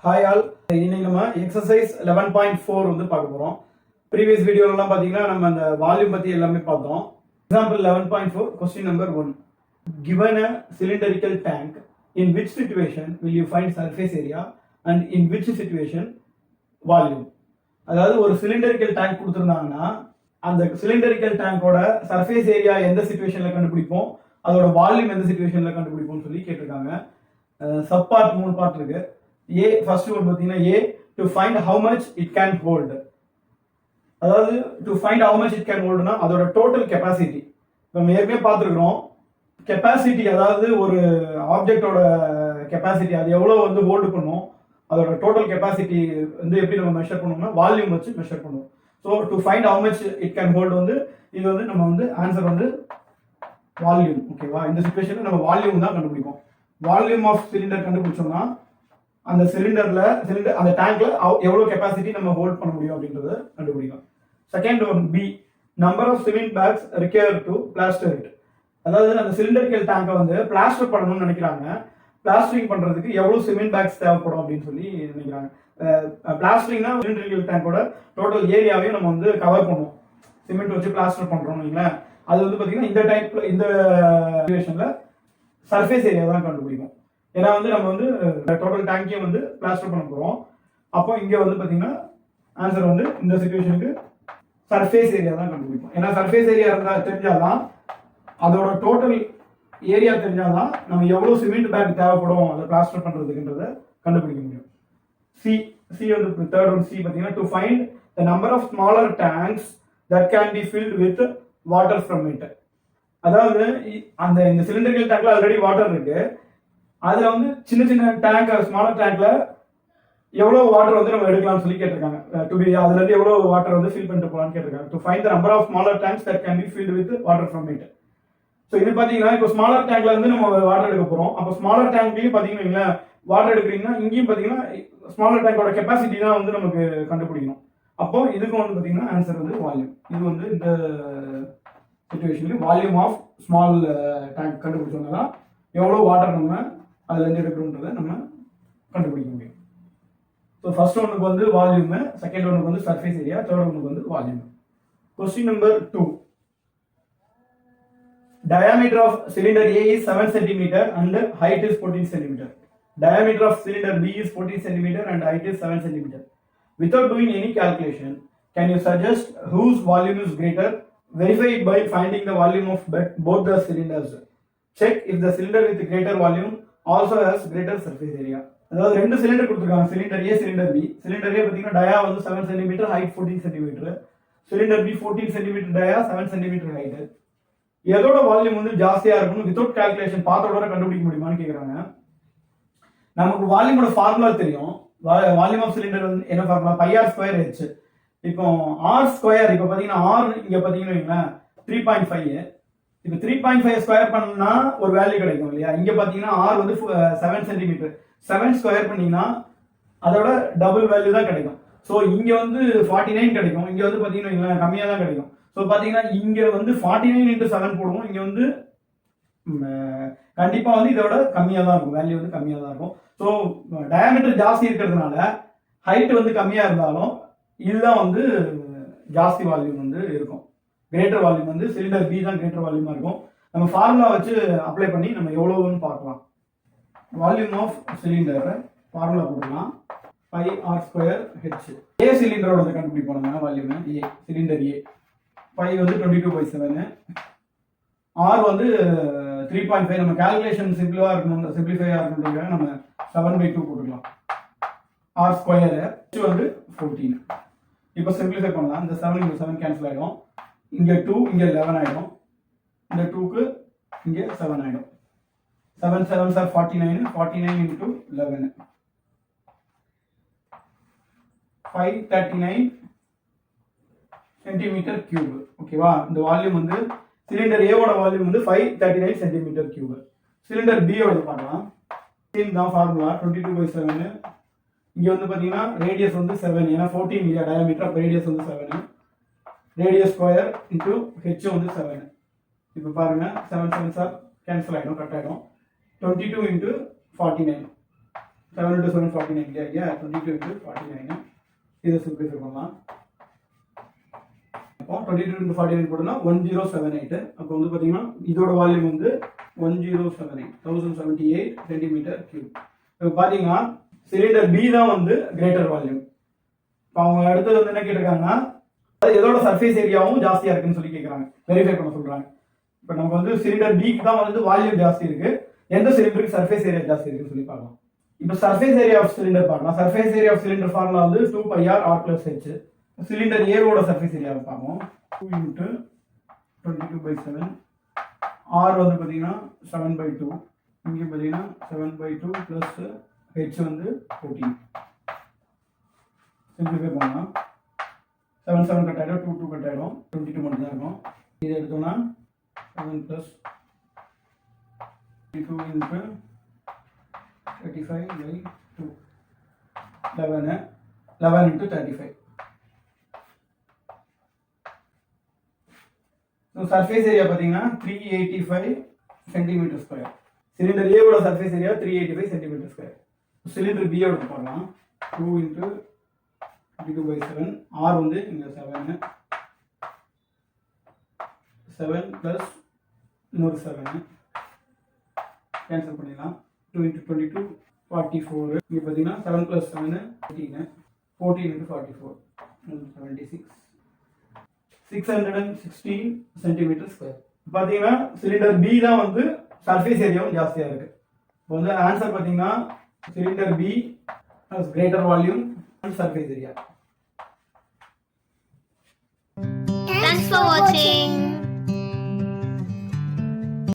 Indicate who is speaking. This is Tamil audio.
Speaker 1: ஹாய் ஆல், இன்னைக்கு நம்ம எக்ஸசைஸ் 11.4 வந்து பார்க்க போறோம். ப்ரீவியஸ் வீடியோலாம் பார்த்தீங்கன்னா நம்ம அந்த வால்யூம் பத்தி எல்லாமே பார்த்தோம். Example 11.4 question number 1. Given a cylindrical tank, in which situation will you find surface area and in which situation volume? அதாவது ஒரு சிலிண்டரிக்கல் டேங்க் கொடுத்துருந்தாங்கன்னா அந்த சிலிண்டரிக்கல் டேங்கோட சர்ஃபேஸ் ஏரியா எந்த சிச்சுவேஷன்ல கண்டுபிடிப்போம், அதோட வால்யூம் எந்த சிச்சுவேஷன்ல கண்டுபிடிப்போம்னு சொல்லி கேட்டிருக்காங்க. சப் பார்ட் 3 பார்ட் இருக்கு. ஏ ஃபர்ஸ்ட் ஒன் பார்த்தீங்கன்னா uh to find how much it can hold. அதாவது to find how much it can ஹோல்டுனா அதோட டோட்டல் கெப்பாசிட்டி. நம்ம ஏற்கனவே பார்த்துருக்குறோம் கெப்பாசிட்டி, அதாவது ஒரு ஆப்ஜெக்டோட கெப்பாசிட்டி அது எவ்வளோ வந்து ஹோல்டு பண்ணும், அதோட டோட்டல் கெப்பாசிட்டி வந்து எப்படி நம்ம மெஷர் பண்ணுவோம்னா வால்யூம் வச்சு மெஷர் பண்ணுவோம். So to find how much it can hold வந்து இது வந்து நம்ம வந்து ஆன்சர் வந்து வால்யூம். ஓகேவா, இந்த சிச்சுவேஷனில் நம்ம வால்யூம் தான் கண்டுபிடிப்போம். வால்யூம் ஆஃப் சிலிண்டர் கண்டுபிடிச்சோம்னா அந்த சிலிண்டர் அந்த டேங்க்ல எவ்வளவு கெப்பாசிட்டி நம்ம ஹோல்ட் பண்ண முடியும் அப்படின்றத கண்டுபிடிக்கலாம். Second one B, number of cement bags require to plaster it. அதாவது அந்த சிலிண்டரிக்கல் டேங்கை வந்து பிளாஸ்டர் பண்ணணும்னு நினைக்கிறாங்க. பிளாஸ்டரிங் பண்றதுக்கு எவ்வளவு சிமெண்ட் பேக்ஸ் தேவைப்படும் அப்படின்னு சொல்லி நினைக்கிறாங்க. பிளாஸ்டரிங்னா சிலிண்டரிக்கல் டேங்கோட டோட்டல் ஏரியாவையும் நம்ம வந்து கவர் பண்ணுவோம். சிமெண்ட் வச்சு பிளாஸ்டர் பண்றோம் இல்லைங்களா, அது வந்து பாத்தீங்கன்னா இந்த டைப்ல இந்த சிச்சுவேஷன்ல சர்ஃபேஸ் ஏரியா தான் கண்டுபிடிக்கும். ஏன்னா வந்து நம்ம வந்து டோட்டல் டேங்கையும் வந்து பிளாஸ்டர் பண்ண போறோம். அப்போ இங்க வந்து பாத்தீங்கன்னா ஆன்சர் வந்து இந்த சிச்சுவேஷனுக்கு சர்ஃபேஸ் ஏரியா தான் கண்டுபிடிப்போம். ஏன்னா சர்ஃபேஸ் ஏரியா இருந்தா தெரிஞ்சாதான், அதோட டோட்டல் ஏரியா தெரிஞ்சாதான் நம்ம எவ்வளவு சிமெண்ட் பேக் தேவைப்படும் அதை பிளாஸ்டர் பண்றதுக்குன்றத கண்டுபிடிக்க முடியும். சி வந்து தேர்ட் ஒன் சி பாத்தீங்கன்னா to find the number of smaller tanks that can be filled with water from it. அதாவது அந்த இந்த சிலிண்டரிக்கல் டேங்க்ல ஆல்ரெடி வாட்டர் இருக்கு, அதுல வந்து சின்ன சின்ன டேங்க் ஸ்மாலர் டேங்க்ல எவ்வளவு வாட்டர் வந்து நம்ம எடுக்கலாம்னு சொல்லி கேட்டிருக்காங்க. அதுல இருந்து எவ்வளவு வாட்டர் வந்து ஃபில் பண்ணிட்டு போலாம்னு கேட்டிருக்காங்க. To find the number of smaller tanks that can be filled with water from it. So இது பாத்தீங்கன்னா இப்போ ஸ்மாலர் டேங்க்ல இருந்து நம்ம வாட்டர் எடுக்க போறோம். அப்போ ஸ்மாலர் டேங்க்லயும் பாத்தீங்கன்னா வாட்டர் எடுக்கிறீங்கன்னா இங்கேயும் பாத்தீங்கன்னா ஸ்மாலர் டேங்கோட கெப்பாசிட்டி தான் வந்து நமக்கு கண்டுபிடிக்கணும். அப்போ இதுக்கும் வந்து பாத்தீங்கன்னா ஆன்சர் வந்து வால்யூம். இது வந்து இந்த சிச்சுவேஷனுக்கு வால்யூம் ஆஃப் ஸ்மால் டேங்க் கண்டுபிடிச்சோம்னா தான் எவ்வளவு வாட்டர் நம்ம அதுல இருந்து எடுக்கிறோன்றதை நம்ம கண்டுபிடிக்க முடியும். ஸோ ஃபர்ஸ்ட் ஒன்னுக்கு வந்து வால்யூம், செகண்ட் ஒன்னுக்கு வந்து சர்ஃபேஸ் ஏரியா, தேர்ட் ஒன்னுக்கு வந்து volume. Question number 2. Diameter of cylinder A is 7 cm and height is 14 cm. Diameter of cylinder B is 14 cm and height is 7 cm. Without doing any calculation, can you suggest whose volume is greater? Verify it by finding the volume of both the cylinders. Check if the cylinder with greater volume also has greater surface area. அதாவது ரெண்டு சிலிண்டர் கொடுத்துருக்காங்க, cylinder A cylinder B. Cylinder A பார்த்தீங்கன்னா டயா வந்து 7 cm, height 14 cm. Cylinder B 14 cm dia, 7 cm height. எதோட வால்யூம் வந்து ஜாஸ்தியா இருக்கும் வித்வுட் கால்குலேஷன் பார்த்தோட கண்டுபிடிக்க முடியுமான்னு கேக்குறாங்க. நமக்கு வால்யூமோட ஃபார்முலா தெரியும். வால்யூம் ஆஃப் சிலிண்டர் வந்து என்ன ஃபார்முலா, πr²h. இப்போ r², இப்போ பாத்தீங்கன்னா r இங்க பாத்தீங்கன்னா 3.5. இப்போ 3.5 ஸ்கொயர் பண்ணா ஒரு வேல்யூ கிடைக்கும் இல்லையா. இங்க பாத்தீங்கன்னா r வந்து 7 cm. 7 ஸ்கொயர் பண்ணீங்கன்னா அதோட டபுள் வேல்யூ தான் கிடைக்கும். ஸோ இங்க வந்து 49 கிடைக்கும், இங்க வந்து பாத்தீங்கன்னா கம்மியா தான் கிடைக்கும். ஸோ பாத்தீங்கன்னா இங்க வந்து 49 into 7 போடுவோம், இங்க வந்து கண்டிப்பா வந்து இதோட கம்மியா தான் இருக்கும், வேல்யூ வந்து கம்மியா தான் இருக்கும். ஸோ டயாமீட்டர் ஜாஸ்தி இருக்கிறதுனால ஹைட் வந்து கம்மியா இருந்தாலும் இதுதான் வந்து ஜாஸ்தி வால்யூம் வந்து இருக்கும். கிரேட்டர் வால்யூம் வந்து சிலிண்டர் பி தான் கிரேட்டர் வால்யூமா இருக்கும். நம்ம ஃபார்முலா வச்சு அப்ளை பண்ணி நம்ம எவ்வளவுன்னு பார்க்கலாம். வால்யூம் ஆஃப் சிலிண்டர் ஃபார்முலா போடலாம், πr²h. ஏ சிலிண்டரோட கண்டுபிடிப்போம் நம்ம volume. A cylinder A pi வந்து 22/7, ஆர் வந்து 3.5. நம்ம கால்குலேஷன் சிம்பிளிஃபையா இருக்கணும்ன்றதுக்காக நம்ம 7/2 போட்டுக்கலாம். r², h வந்து 14. இப்போ சிம்பிளிஃபை பண்ணலாம். இந்த 7 கேன்சல் ஆயிடும், இங்க 2 இங்க 11 ஆயிடும், இந்த 2க்கு இங்க 7 ஆயிடும். 7 7s are 49, 49 into 11 539 centimetre cube. ஓகேவா, இந்த வால்யூம் வந்து சிலிண்டர் ஏவோட வால்யூம் வந்து 539 சென்டிமீட்டர் கியூப். சிலிண்டர் பி ஓட பார்க்கலாம். சேம் தான் ஃபார்முலா, 22/7. இங்க வந்து பாத்தீங்கன்னா ரேடியஸ் வந்து 7, ஏன்னா 14 இல்லையா டயாமீட்டர், அப்ப ரேடியஸ் வந்து 7. ரேடியஸ் ஸ்கொயர் இன்டு ஹெச் வந்து 7. இப்போ பாருங்க 7 7s கேன்சல் ஆயிடும், கட் ஆயிடும். 22 into 49 7 into 7 49 இல்லையா 22 into 49 இதை சிம்பிளிஃபை பண்ணலாம். அப்போ 22 into 49 போட்டோம்னா 1078. அப்போ வந்து பார்த்தீங்கன்னா இதோட வால்யூம் வந்து 1078 சென்டிமீட்டர் கியூப். இப்போ பார்த்தீங்கன்னா சிலிண்டர் பி தான் வந்து கிரேட்டர் வால்யூம். இப்போ அவங்க அடுத்தது வந்து என்ன கேட்டிருக்காங்கன்னா எதோட சர்ஃபேஸ் ஏரியாவும் ஜாஸ்தியா இருக்குன்னு சொல்லி கேட்குறாங்க, வெரிஃபை பண்ண சொல்றாங்க. இப்போ நமக்கு வந்து சிலிண்டர் பிக்கு தான் வந்து வால்யூம் ஜாஸ்தி இருக்கு, எந்த சிலிண்டருக்கு சர்ஃபேஸ் ஏரியா ஜாஸ்தி இருக்குன்னு சொல்லி பார்க்கலாம். இப்போ சர்ஃபேஸ் ஏரியா ஆஃப் சிலிண்டர் பார்க்கலாம். Surface area of cylinder formula வந்து 2πr r plus h. சிலிண்டர் ஏவோட சர்ஃபேஸ் ஏரியாவை பார்ப்போம். 2 into 22/7 r வந்து பார்த்தீங்கன்னா 7/2, இங்கே பார்த்தீங்கன்னா 7/2 plus h வந்து 14. சிம்பிளிஃபை பண்ணலாம். 7 7 கட் ஆகிடும், 2 2 கட் ஆகிடும், 22 மட்டும் தான் இருக்கும். இது எடுத்தோம்னா 7 plus 22 into 35/2 11 into 35. So surface area பார்த்தீங்கன்னா 385 சென்டிமீட்டர் ஸ்கொயர். சிலிண்டர் ஏவோட surface area 385 centimetre square. Cylinder பியோட பார்க்கலாம். 2 into 22/7 r வந்து இங்க 7 plus இன்னொரு 7 கேன்சல் பண்ணிடலாம். 2 into 22 44. இங்க பார்த்தீங்கன்னா 7 plus 7 14 into 44 76 616 சென்டிமீட்டர் ஸ்கொயர். பார்த்தீங்கன்னா சிலிண்டர் பி தான் வந்து சர்ஃபேஸ் ஏரியாவும் ஜாஸ்தியா இருக்கு. இப்போ வந்து ஆன்சர் பார்த்தீங்கன்னா cylinder B has greater volume and surface area.
Speaker 2: Thanks for watching.